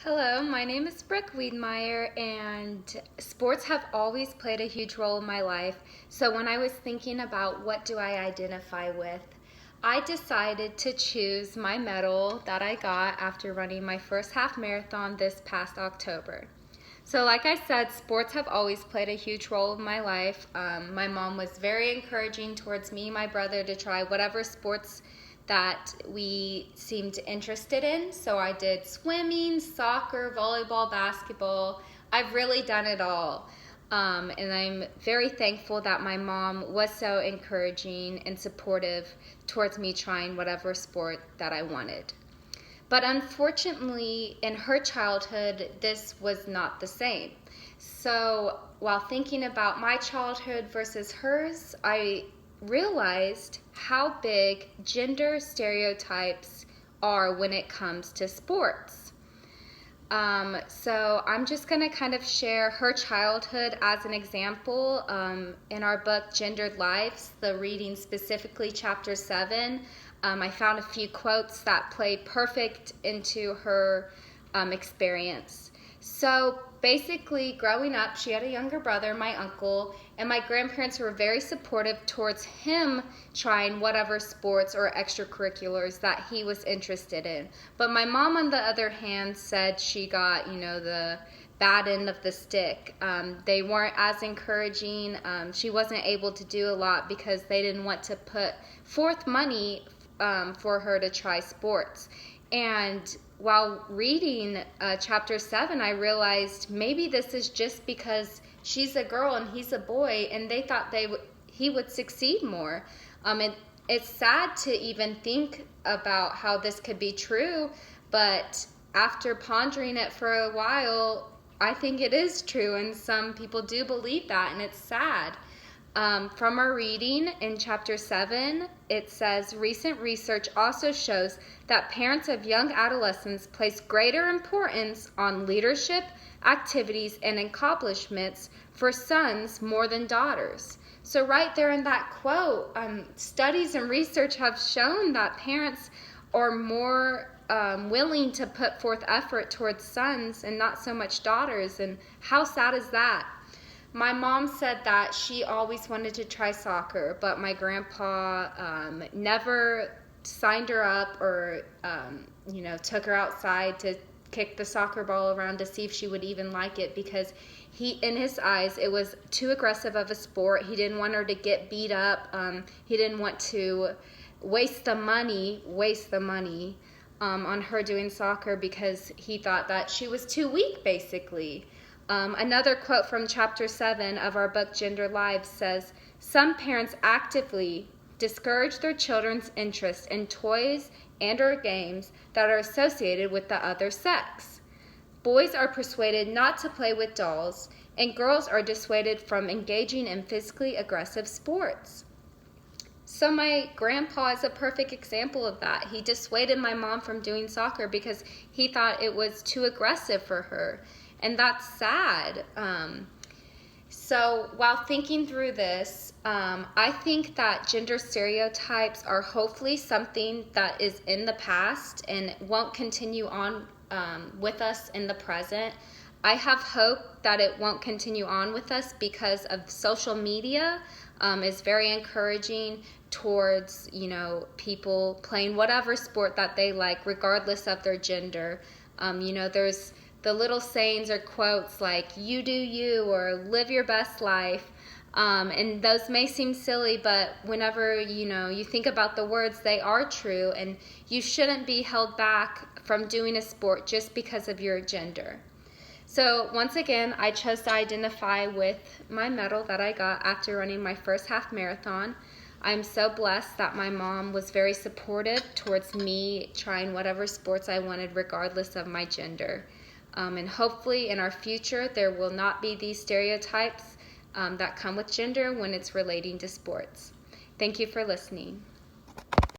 Hello, my name is Brooke Wiedmeyer, and sports have always played a huge role in my life. So when I was thinking about what do I identify with, I decided to choose my medal that I got after running my first half marathon this past October. So like I said, sports have always played a huge role in my life. My mom was very encouraging towards me and my brother to try whatever sports that we seemed interested in. So I did swimming, soccer, volleyball, basketball. I've really done it all. And I'm very thankful that my mom was so encouraging and supportive towards me trying whatever sport that I wanted. But unfortunately, in her childhood, this was not the same. So while thinking about my childhood versus hers, I realized how big gender stereotypes are when it comes to sports. So I'm just going to kind of share her childhood as an example. In our book, Gendered Lives, the reading specifically chapter 7, I found a few quotes that played perfect into her experience. So basically, growing up, she had a younger brother, my uncle, and my grandparents were very supportive towards him trying whatever sports or extracurriculars that he was interested in. But my mom, on the other hand, said she got, the bad end of the stick. They weren't as encouraging. She wasn't able to do a lot because they didn't want to put forth money for her to try sports. And while reading chapter 7, I realized maybe this is just because she's a girl and he's a boy, and they thought he would succeed more. It's sad to even think about how this could be true, but after pondering it for a while, I think it is true, and some people do believe that, and it's sad. From our reading in chapter 7, it says, recent research also shows that parents of young adolescents place greater importance on leadership, activities, and accomplishments for sons more than daughters. So right there in that quote, studies and research have shown that parents are more willing to put forth effort towards sons and not so much daughters. And how sad is that? My mom said that she always wanted to try soccer, but my grandpa never signed her up or, took her outside to kick the soccer ball around to see if she would even like it, because in his eyes, it was too aggressive of a sport. He didn't want her to get beat up. He didn't want to waste the money on her doing soccer because he thought that she was too weak, basically. Another quote from chapter 7 of our book, Gender Lives, says, some parents actively discourage their children's interest in toys and or games that are associated with the other sex. Boys are persuaded not to play with dolls, and girls are dissuaded from engaging in physically aggressive sports. So my grandpa is a perfect example of that. He dissuaded my mom from doing soccer because he thought it was too aggressive for her. And that's sad. So while thinking through this, I think that gender stereotypes are hopefully something that is in the past and won't continue on with us in the present. I have hope that it won't continue on with us because of social media is very encouraging towards, people playing whatever sport that they like, regardless of their gender. There's the little sayings or quotes like, you do you, or live your best life. And those may seem silly, but whenever, you think about the words, they are true, and you shouldn't be held back from doing a sport just because of your gender. So once again, I chose to identify with my medal that I got after running my first half marathon. I'm so blessed that my mom was very supportive towards me trying whatever sports I wanted, regardless of my gender. And hopefully in our future, there will not be these stereotypes that come with gender when it's relating to sports. Thank you for listening.